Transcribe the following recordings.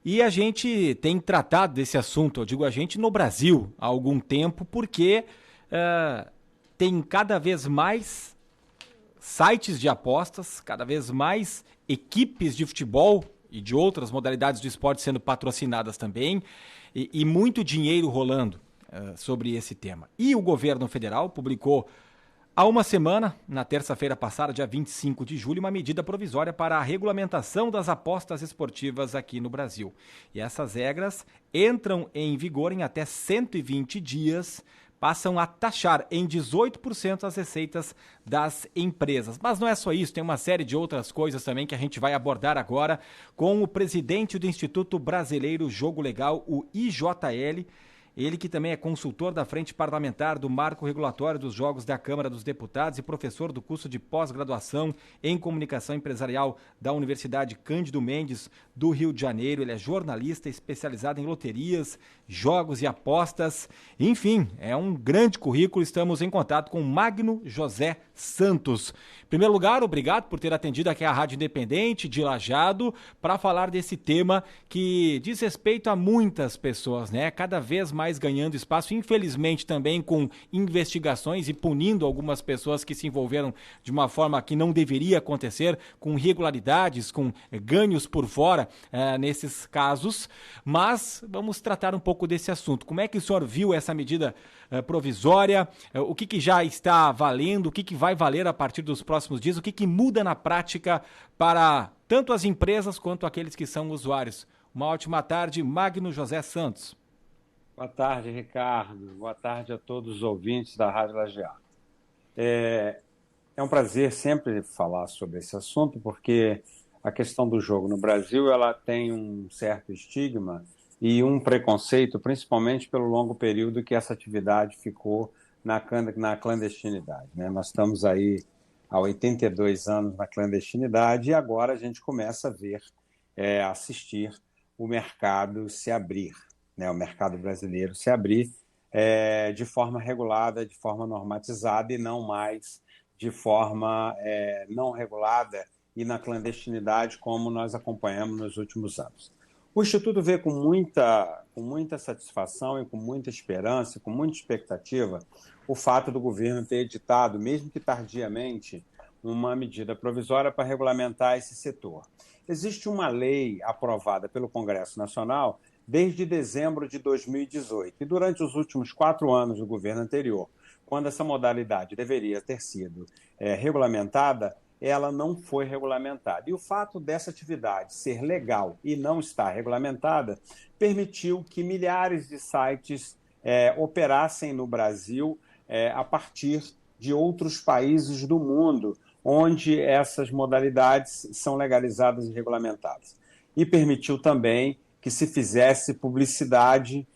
E a gente tem tratado desse assunto, eu digo a gente, no Brasil há algum tempo, porque tem cada vez mais sites de apostas, cada vez mais equipes de futebol e de outras modalidades de esporte sendo patrocinadas também, e muito dinheiro rolando sobre esse tema. E o governo federal publicou há uma semana, na terça-feira passada, dia 25 de julho, uma medida provisória para a regulamentação das apostas esportivas aqui no Brasil. E essas regras entram em vigor em até 120 dias, passam a taxar em 18% as receitas das empresas. Mas não é só isso, tem uma série de outras coisas também que a gente vai abordar agora com o presidente do Instituto Brasileiro Jogo Legal, o IJL, ele que também é consultor da Frente Parlamentar do Marco Regulatório dos Jogos da Câmara dos Deputados e professor do curso de pós-graduação em Comunicação Empresarial da Universidade Cândido Mendes do Rio de Janeiro. Ele é jornalista especializado em loterias, jogos e apostas. Enfim, é um grande currículo. Estamos em contato com Magno José Santos. Em primeiro lugar, obrigado por ter atendido aqui a Rádio Independente de Lajeado para falar desse tema que diz respeito a muitas pessoas, né? Cada vez mais ganhando espaço, infelizmente também com investigações e punindo algumas pessoas que se envolveram de uma forma que não deveria acontecer, com irregularidades, com ganhos por fora nesses casos. Mas vamos tratar um pouco desse assunto. Como é que o senhor viu essa medida provisória? O que já está valendo? O que vai valer a partir dos próximos dias? O que muda na prática para tanto as empresas quanto aqueles que são usuários? Uma ótima tarde, Magno José Santos. Boa tarde, Ricardo. Boa tarde a todos os ouvintes da Rádio Lajeado. É um prazer sempre falar sobre esse assunto, porque a questão do jogo no Brasil ela tem um certo estigma e um preconceito, principalmente pelo longo período que essa atividade ficou na clandestinidade, né? Nós estamos aí há 82 anos na clandestinidade e agora a gente começa a ver, assistir o mercado se abrir, né? O mercado brasileiro se abrir de forma regulada, de forma normatizada e não mais de forma não regulada e na clandestinidade como nós acompanhamos nos últimos anos. O Instituto vê com muita satisfação e com muita esperança, com muita expectativa, o fato do governo ter editado, mesmo que tardiamente, uma medida provisória para regulamentar esse setor. Existe uma lei aprovada pelo Congresso Nacional desde dezembro de 2018, e durante os últimos 4 anos do governo anterior, quando essa modalidade deveria ter sido regulamentada, ela não foi regulamentada. E o fato dessa atividade ser legal e não estar regulamentada permitiu que milhares de sites operassem no Brasil a partir de outros países do mundo, onde essas modalidades são legalizadas e regulamentadas. E permitiu também que se fizesse publicidade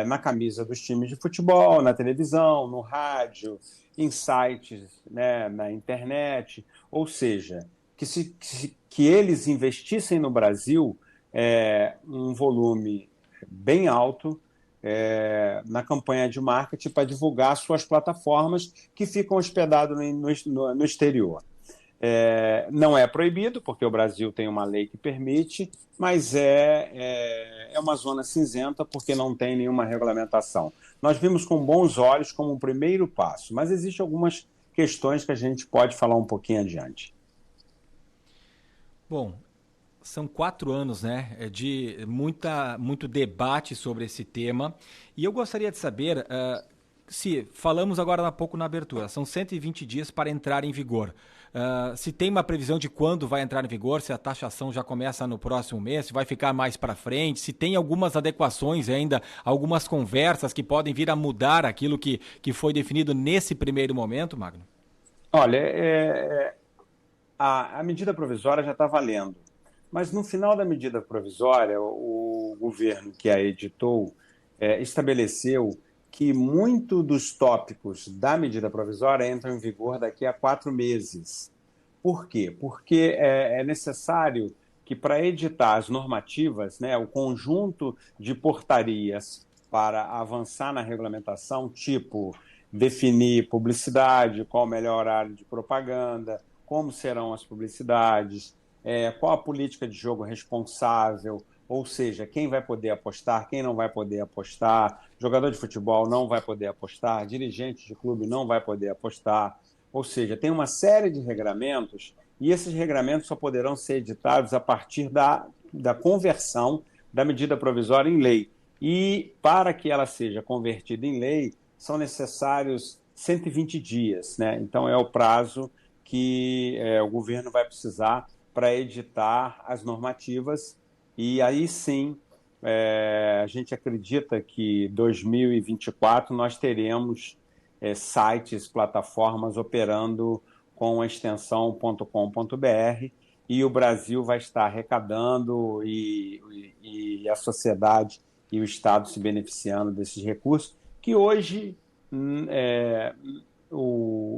na camisa dos times de futebol, na televisão, no rádio, em sites, né, na internet, ou seja, que eles investissem no Brasil um volume bem alto na campanha de marketing para divulgar suas plataformas que ficam hospedadas no exterior. Não é proibido, porque o Brasil tem uma lei que permite, mas é uma zona cinzenta porque não tem nenhuma regulamentação. Nós vimos com bons olhos como um primeiro passo, mas existem algumas questões que a gente pode falar um pouquinho adiante. Bom, são 4 anos, né, de muito debate sobre esse tema, e eu gostaria de saber, se falamos agora há pouco na abertura, são 120 dias para entrar em vigor. Se tem uma previsão de quando vai entrar em vigor, se a taxação já começa no próximo mês, se vai ficar mais para frente, se tem algumas adequações ainda, algumas conversas que podem vir a mudar aquilo que foi definido nesse primeiro momento, Magno? Olha, a medida provisória já está valendo, mas no final da medida provisória, o governo que a editou estabeleceu que muito dos tópicos da medida provisória entram em vigor daqui a 4 meses. Por quê? Porque é necessário que, para editar as normativas, né, o conjunto de portarias para avançar na regulamentação, tipo definir publicidade, qual o melhor horário de propaganda, como serão as publicidades, qual a política de jogo responsável, ou seja, quem vai poder apostar, quem não vai poder apostar, jogador de futebol não vai poder apostar, dirigente de clube não vai poder apostar, ou seja, tem uma série de regramentos e esses regramentos só poderão ser editados a partir da conversão da medida provisória em lei. E para que ela seja convertida em lei, são necessários 120 dias, né? Então é o prazo que o governo vai precisar para editar as normativas e aí sim a gente acredita que em 2024 nós teremos sites, plataformas operando com a extensão .com.br e o Brasil vai estar arrecadando e a sociedade e o Estado se beneficiando desses recursos, que hoje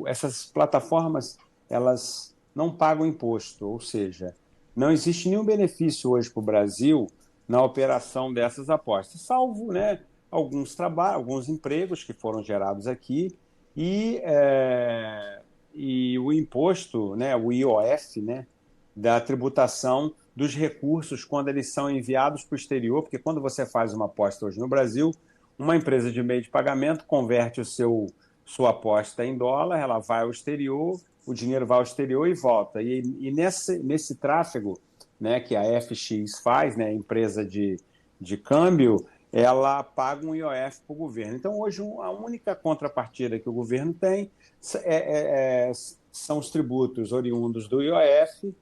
essas plataformas elas não pagam imposto, ou seja, não existe nenhum benefício hoje para o Brasil na operação dessas apostas, salvo, né, alguns trabalhos, alguns empregos que foram gerados aqui e, e o imposto, né, o IOF, né, da tributação dos recursos quando eles são enviados para o exterior, porque quando você faz uma aposta hoje no Brasil, uma empresa de meio de pagamento converte sua aposta em dólar, ela vai ao exterior, o dinheiro vai ao exterior e volta. E nesse tráfego, né, que a FX faz, né, a empresa de câmbio, ela paga um IOF para o governo. Então, hoje, a única contrapartida que o governo tem são os tributos oriundos do IOF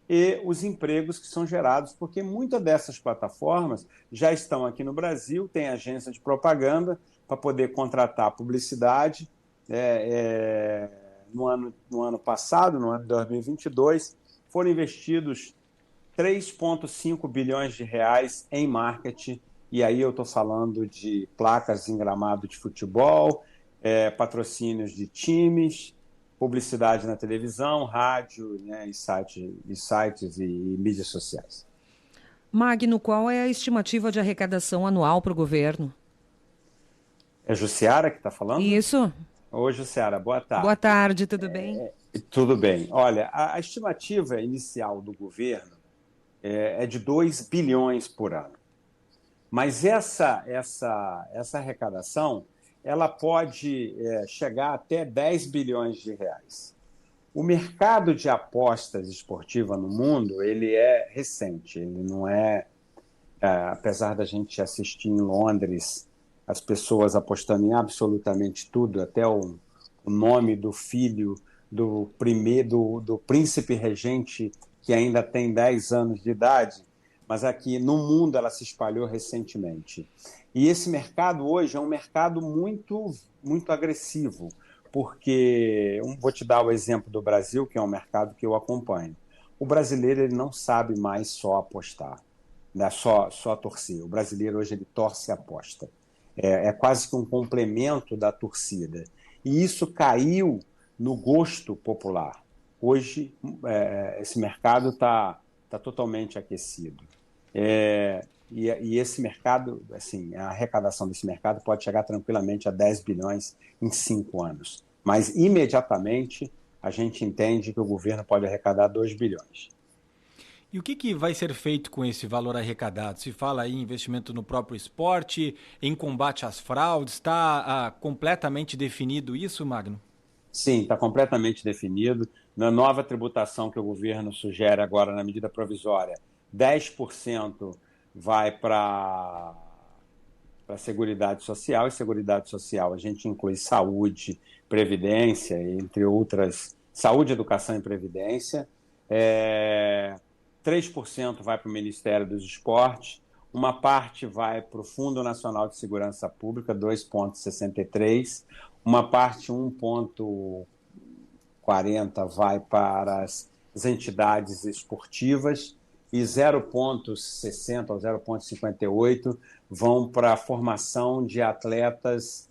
e os empregos que são gerados, porque muitas dessas plataformas já estão aqui no Brasil, tem agência de propaganda para poder contratar publicidade. No ano passado, no ano de 2022, foram investidos 3,5 bilhões de reais em marketing, e aí eu estou falando de placas em gramado de futebol, patrocínios de times, publicidade na televisão, rádio, né, e sites e mídias sociais. Magno, qual é a estimativa de arrecadação anual para o governo? É Jussiara que está falando? Isso. Oi, Jussiara, boa tarde. Boa tarde, tudo bem? Tudo bem. Olha, a estimativa inicial do governo é de 2 bilhões por ano. Mas essa arrecadação ela pode chegar até 10 bilhões de reais. O mercado de apostas esportivas no mundo ele é recente, ele não apesar da gente assistir em Londres as pessoas apostando em absolutamente tudo, até o nome do filho do príncipe regente que ainda tem 10 anos de idade, mas aqui no mundo ela se espalhou recentemente. E esse mercado hoje é um mercado muito, muito agressivo, porque, vou te dar o exemplo do Brasil, que é um mercado que eu acompanho. O brasileiro ele não sabe mais só apostar, né? só torcer. O brasileiro hoje ele torce e aposta. É quase que um complemento da torcida. E isso caiu no gosto popular. Hoje, esse mercado está totalmente aquecido. E esse mercado, assim, a arrecadação desse mercado pode chegar tranquilamente a 10 bilhões em 5 anos. Mas, imediatamente, a gente entende que o governo pode arrecadar 2 bilhões. E o que vai ser feito com esse valor arrecadado? Se fala aí em investimento no próprio esporte, em combate às fraudes, está completamente definido isso, Magno? Sim, está completamente definido. Na nova tributação que o governo sugere agora na medida provisória, 10% vai para a Seguridade Social, e Seguridade Social a gente inclui saúde, previdência, entre outras, saúde, educação e previdência. 3% vai para o Ministério dos Esportes, uma parte vai para o Fundo Nacional de Segurança Pública, 2,63%, uma parte, 1,40%, vai para as entidades esportivas e 0,60% ou 0,58% vão para a formação de atletas,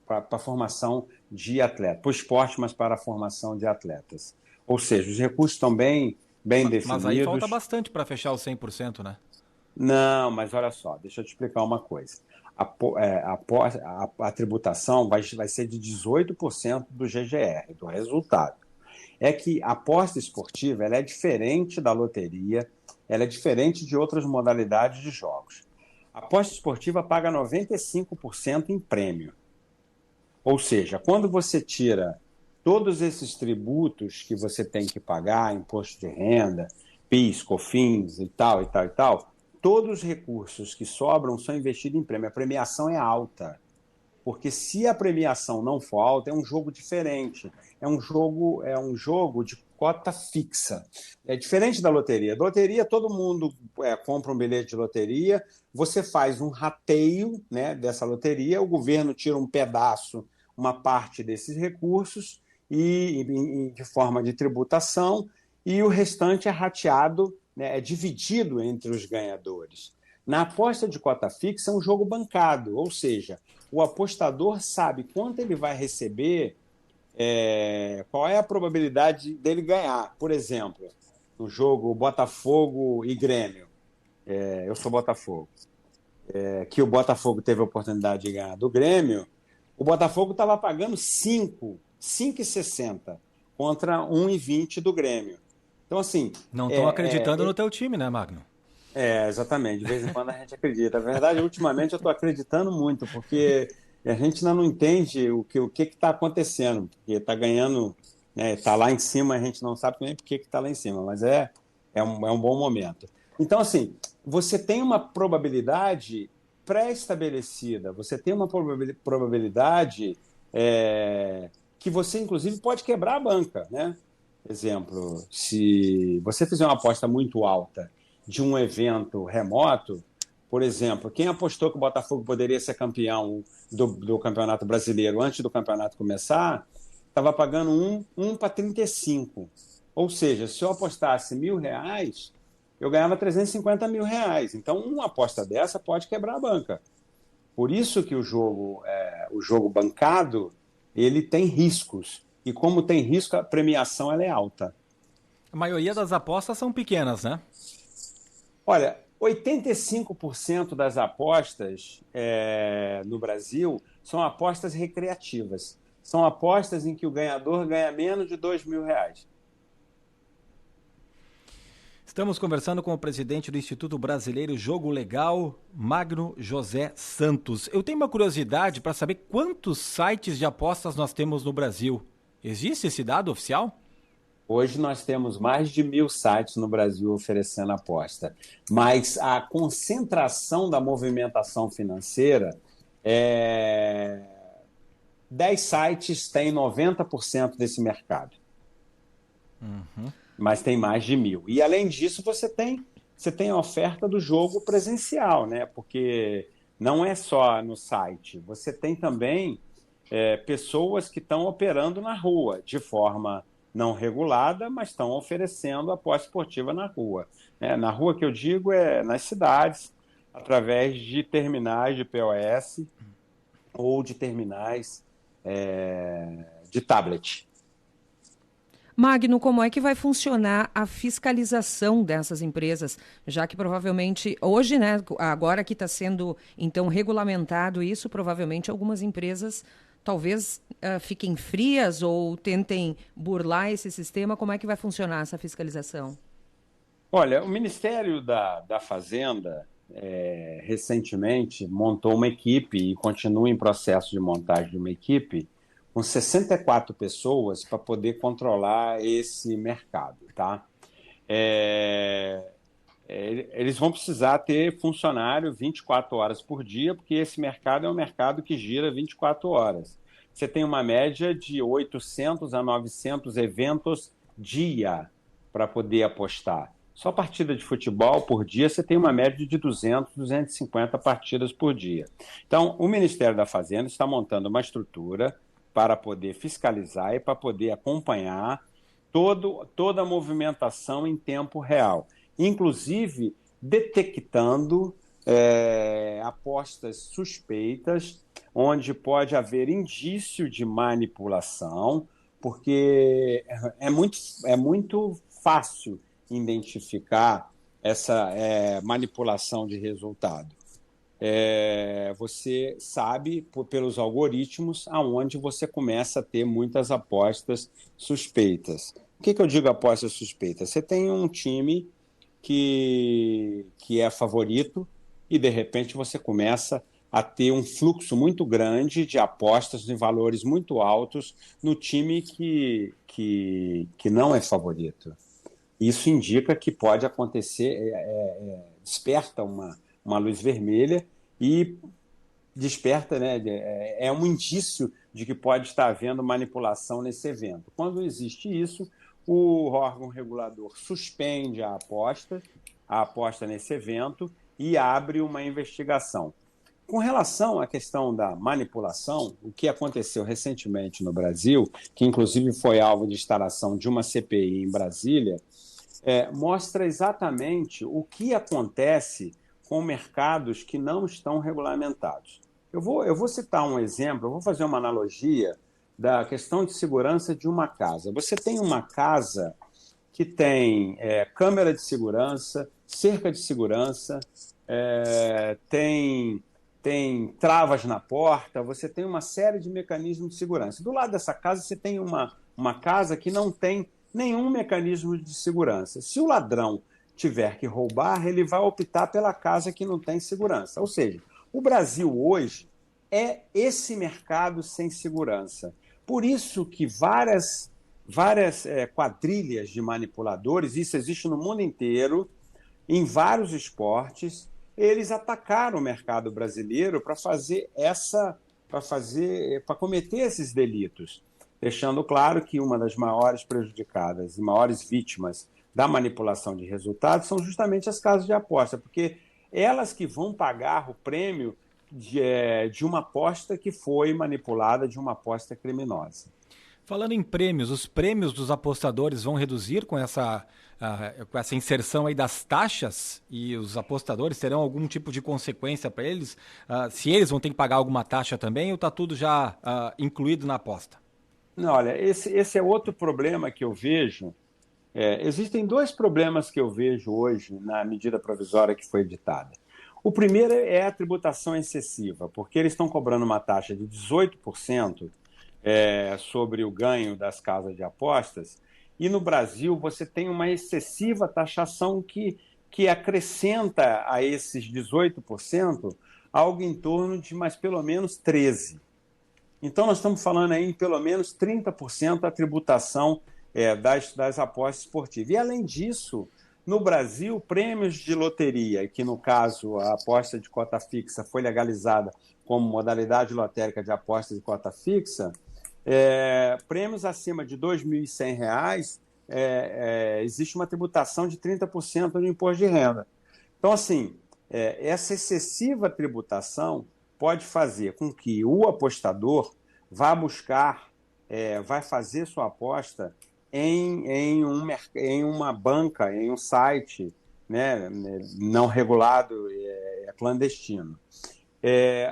para a formação de atletas, para o esporte, mas para a formação de atletas. Ou seja, os recursos estão bem definidos. Mas aí falta bastante para fechar os 100%, né? Não, mas olha só, deixa eu te explicar uma coisa. A tributação vai ser de 18% do GGR, do resultado. É que a aposta esportiva ela é diferente da loteria, Ela é diferente de outras modalidades de jogos. A aposta esportiva paga 95% em prêmio. Ou seja, quando você tira todos esses tributos que você tem que pagar, imposto de renda, PIS, COFINS e tal, e tal, e tal, todos os recursos que sobram são investidos em prêmio. A premiação é alta. Porque se a premiação não for alta, é um jogo diferente. É um jogo de cota fixa. É diferente da loteria. Da loteria, todo mundo compra um bilhete de loteria, você faz um rateio, né, dessa loteria, o governo tira um pedaço, uma parte desses recursos, de forma de tributação, e o restante é rateado, né, é dividido entre os ganhadores. Na aposta de cota fixa, é um jogo bancado, ou seja, o apostador sabe quanto ele vai receber, qual é a probabilidade dele ganhar. Por exemplo, no jogo Botafogo e Grêmio, eu sou Botafogo, que o Botafogo teve a oportunidade de ganhar do Grêmio, o Botafogo estava pagando 5,60 contra 1,20 do Grêmio. Então, assim... Não estão acreditando no teu time, né, Magno? Exatamente. De vez em quando a gente acredita. Na verdade, ultimamente eu estou acreditando muito, porque a gente ainda não entende o que está acontecendo. Porque está ganhando, está lá em cima, a gente não sabe nem por que está lá em cima, mas é um bom momento. Então, assim, você tem uma probabilidade pré-estabelecida, você tem uma probabilidade que você, inclusive, pode quebrar a banca, né? Exemplo, se você fizer uma aposta muito alta de um evento remoto, por exemplo, quem apostou que o Botafogo poderia ser campeão do Campeonato Brasileiro antes do campeonato começar, estava pagando 1 para 35. Ou seja, se eu apostasse R$1.000, eu ganhava R$350 mil. Então, uma aposta dessa pode quebrar a banca. Por isso que o jogo bancado, ele tem riscos. E como tem risco, a premiação ela é alta. A maioria das apostas são pequenas, né? Olha, 85% das apostas no Brasil são apostas recreativas. São apostas em que o ganhador ganha menos de R$2.000. Estamos conversando com o presidente do Instituto Brasileiro Jogo Legal, Magno José Santos. Eu tenho uma curiosidade para saber quantos sites de apostas nós temos no Brasil. Existe esse dado oficial? Hoje nós temos mais de 1.000 sites no Brasil oferecendo aposta, mas a concentração da movimentação financeira 10 sites têm 90% desse mercado. Uhum. Mas tem mais de 1.000. E, além disso, você tem a oferta do jogo presencial, né? Porque não é só no site. Você tem também pessoas que estão operando na rua, de forma não regulada, mas estão oferecendo aposta esportiva na rua. Na rua que eu digo nas cidades, através de terminais de POS ou de terminais de tablet. Magno, como é que vai funcionar a fiscalização dessas empresas? Já que provavelmente, hoje, né, agora que está sendo então regulamentado isso, provavelmente algumas empresas talvez fiquem frias ou tentem burlar esse sistema. Como é que vai funcionar essa fiscalização? Olha, o Ministério da Fazenda recentemente montou uma equipe e continua em processo de montagem de uma equipe com 64 pessoas para poder controlar esse mercado, tá? Eles vão precisar ter funcionário 24 horas por dia, porque esse mercado é um mercado que gira 24 horas. Você tem uma média de 800 a 900 eventos dia para poder apostar. Só partida de futebol por dia, você tem uma média de 200, 250 partidas por dia. Então, o Ministério da Fazenda está montando uma estrutura para poder fiscalizar e para poder acompanhar toda a movimentação em tempo real, inclusive detectando apostas suspeitas, onde pode haver indício de manipulação, porque é muito fácil identificar essa manipulação de resultado. Você sabe, pelos algoritmos, aonde você começa a ter muitas apostas suspeitas. O que eu digo apostas suspeitas? Você tem um time que é favorito e, de repente, você começa a ter um fluxo muito grande de apostas em valores muito altos no time que não é favorito. Isso indica que pode acontecer, desperta uma luz vermelha e desperta, né? É um indício de que pode estar havendo manipulação nesse evento. Quando existe isso, o órgão regulador suspende a aposta nesse evento e abre uma investigação. Com relação à questão da manipulação, o que aconteceu recentemente no Brasil, que inclusive foi alvo de instalação de uma CPI em Brasília, mostra exatamente o que acontece com mercados que não estão regulamentados. Eu vou citar um exemplo, eu vou fazer uma analogia da questão de segurança de uma casa. Você tem uma casa que tem câmera de segurança, cerca de segurança, tem travas na porta, você tem uma série de mecanismos de segurança. Do lado dessa casa, você tem uma casa que não tem nenhum mecanismo de segurança. Se o ladrão tiver que roubar, ele vai optar pela casa que não tem segurança. Ou seja, o Brasil hoje é esse mercado sem segurança. Por isso que várias quadrilhas de manipuladores, isso existe no mundo inteiro, em vários esportes, eles atacaram o mercado brasileiro para cometer esses delitos, deixando claro que uma das maiores prejudicadas e maiores vítimas da manipulação de resultados são justamente as casas de aposta, porque elas que vão pagar o prêmio de uma aposta que foi manipulada, de uma aposta criminosa. Falando em prêmios, os prêmios dos apostadores vão reduzir com essa inserção aí das taxas, e os apostadores terão algum tipo de consequência para eles? Se eles vão ter que pagar alguma taxa também, ou está tudo já incluído na aposta? Não, olha, esse é outro problema que eu vejo. Existem dois problemas que eu vejo hoje na medida provisória que foi editada. O primeiro é a tributação excessiva, porque eles estão cobrando uma taxa de 18% sobre o ganho das casas de apostas, e no Brasil você tem uma excessiva taxação que acrescenta a esses 18% algo em torno de mais pelo menos 13%. Então nós estamos falando aí em pelo menos 30% da tributação das apostas esportivas. E além disso, no Brasil, prêmios de loteria, que no caso a aposta de cota fixa foi legalizada como modalidade lotérica de aposta de cota fixa, prêmios acima de R$ 2.100, existe uma tributação de 30% no imposto de renda. Então, assim, essa excessiva tributação pode fazer com que o apostador vá fazer sua aposta em uma banca, em um site, né, não regulado, clandestino.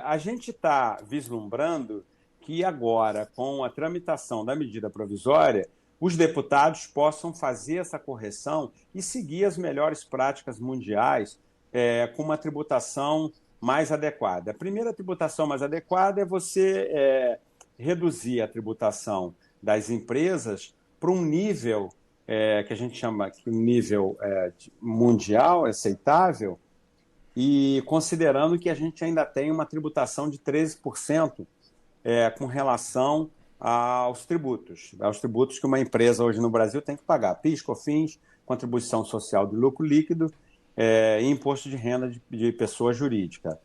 A gente está vislumbrando que agora, com a tramitação da medida provisória, os deputados possam fazer essa correção e seguir as melhores práticas mundiais com uma tributação mais adequada. A primeira tributação mais adequada é você reduzir a tributação das empresas para um nível que a gente chama de nível mundial, aceitável, e considerando que a gente ainda tem uma tributação de 13% com relação aos tributos que uma empresa hoje no Brasil tem que pagar: PIS, COFINS, contribuição social do lucro líquido e imposto de renda de pessoa jurídica.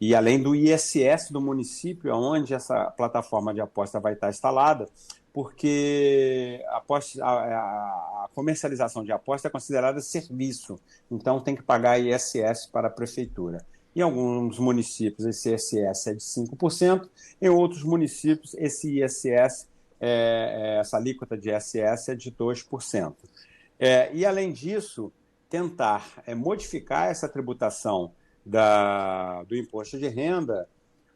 E além do ISS do município, onde essa plataforma de aposta vai estar instalada, porque a comercialização de aposta é considerada serviço, então tem que pagar ISS para a prefeitura. Em alguns municípios esse ISS é de 5%, em outros municípios esse ISS, essa alíquota de ISS é de 2%. E além disso, tentar modificar essa tributação do imposto de renda,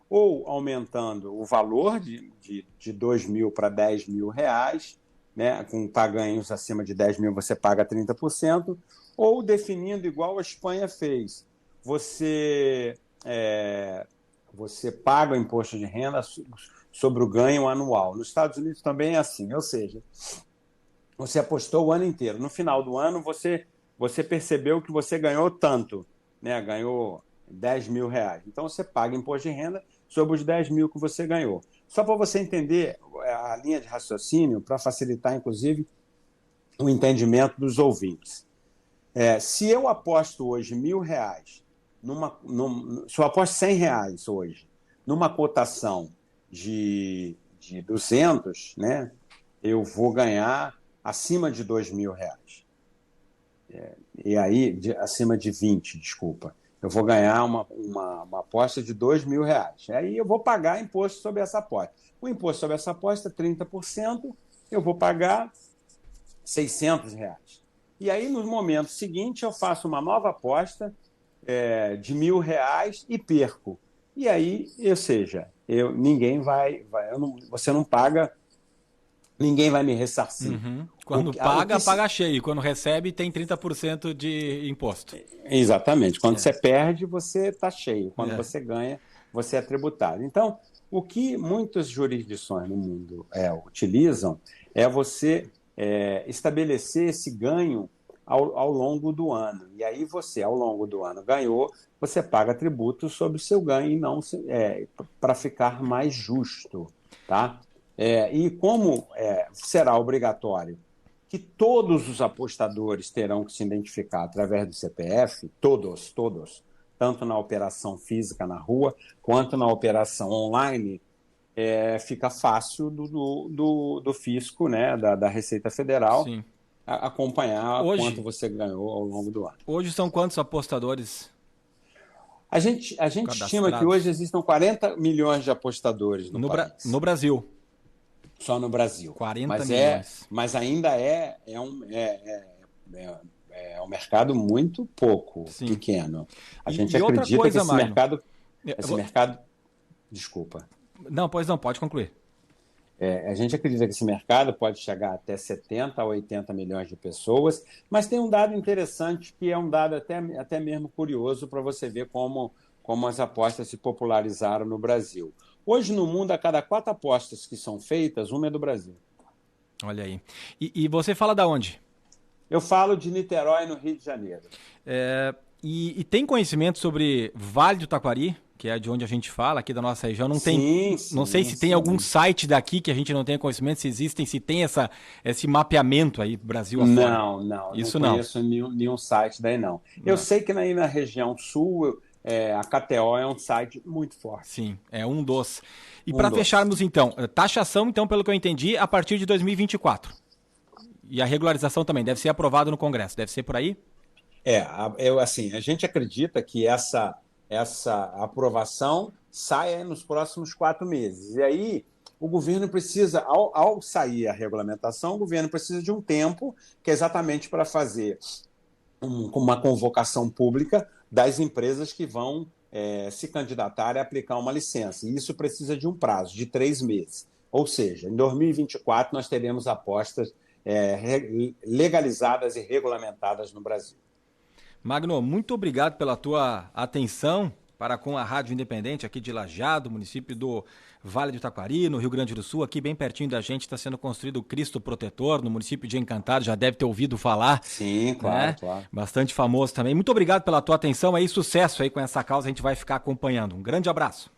ou aumentando o valor de R$2.000 para R$10.000, né? Com ganhos acima de 10 mil você paga 30%, ou definindo igual a Espanha fez. Você paga o imposto de renda sobre o ganho anual. Nos Estados Unidos também é assim, ou seja, você apostou o ano inteiro. No final do ano, você você percebeu que você ganhou tanto, né? Ganhou R$10.000. Então, você paga imposto de renda sobre os 10 mil que você ganhou. Só para você entender a linha de raciocínio, para facilitar, inclusive, o entendimento dos ouvintes. Se eu aposto hoje R$1.000, se eu aposto R$100 hoje, numa cotação de 200, né, eu vou ganhar acima de R$2.000. E aí, acima de 20, desculpa. Eu vou ganhar uma aposta de R$2.000. Aí eu vou pagar imposto sobre essa aposta. O imposto sobre essa aposta é 30%, eu vou pagar R$600. E aí, no momento seguinte, eu faço uma nova aposta de R$1.000 e perco. E aí, ou seja, ninguém você não paga, ninguém vai me ressarcir. Uhum. Quando paga cheio. Quando recebe, tem 30% de imposto. Exatamente. Quando você perde, você está cheio. Quando você ganha, você é tributado. Então, o que muitas jurisdições no mundo utilizam é você estabelecer esse ganho ao longo do ano. E aí você, ao longo do ano, ganhou, você paga tributo sobre o seu ganho e não para ficar mais justo. Tá? E como será obrigatório que todos os apostadores terão que se identificar através do CPF, todos, tanto na operação física na rua, quanto na operação online, fica fácil do fisco, né, da Receita Federal, sim, acompanhar quanto você ganhou ao longo do ano. Hoje são quantos apostadores? A gente estima que hoje existam 40 milhões de apostadores no país. No Brasil. Só no Brasil. 40 milhões. Mas ainda é um mercado muito pouco, sim, pequeno. A gente acredita que esse mercado... Desculpa. Não, pois não, pode concluir. A gente acredita que esse mercado pode chegar até 70 a 80 milhões de pessoas, mas tem um dado interessante, que é um dado até mesmo curioso para você ver como as apostas se popularizaram no Brasil. Hoje, no mundo, a cada 4 apostas que são feitas, uma é do Brasil. Olha aí. E você fala da onde? Eu falo de Niterói, no Rio de Janeiro. E tem conhecimento sobre Vale do Taquari, que é de onde a gente fala, aqui da nossa região? Não sei se tem algum site daqui que a gente não tenha conhecimento, se tem esse mapeamento aí, Brasil afora. Não. Isso não conheço nenhum site daí, não. Eu sei que aí na região sul... a KTO é um site muito forte. Sim, é um dos. E para fecharmos, então, taxação, então, pelo que eu entendi, a partir de 2024. E a regularização também deve ser aprovada no Congresso, deve ser por aí? A gente acredita que essa aprovação saia nos próximos 4 meses. E aí, o governo precisa, ao sair a regulamentação, o governo precisa de um tempo, que é exatamente para fazer uma convocação pública das empresas que vão se candidatar a aplicar uma licença. E isso precisa de um prazo de 3 meses. Ou seja, em 2024 nós teremos apostas legalizadas e regulamentadas no Brasil. Magno, muito obrigado pela tua atenção para com a Rádio Independente aqui de Lajeado, município do Vale do Taquari, no Rio Grande do Sul. Aqui bem pertinho da gente está sendo construído o Cristo Protetor, no município de Encantado, já deve ter ouvido falar. Sim, claro, né? Claro. Bastante famoso também. Muito obrigado pela tua atenção aí, sucesso aí com essa causa, a gente vai ficar acompanhando. Um grande abraço.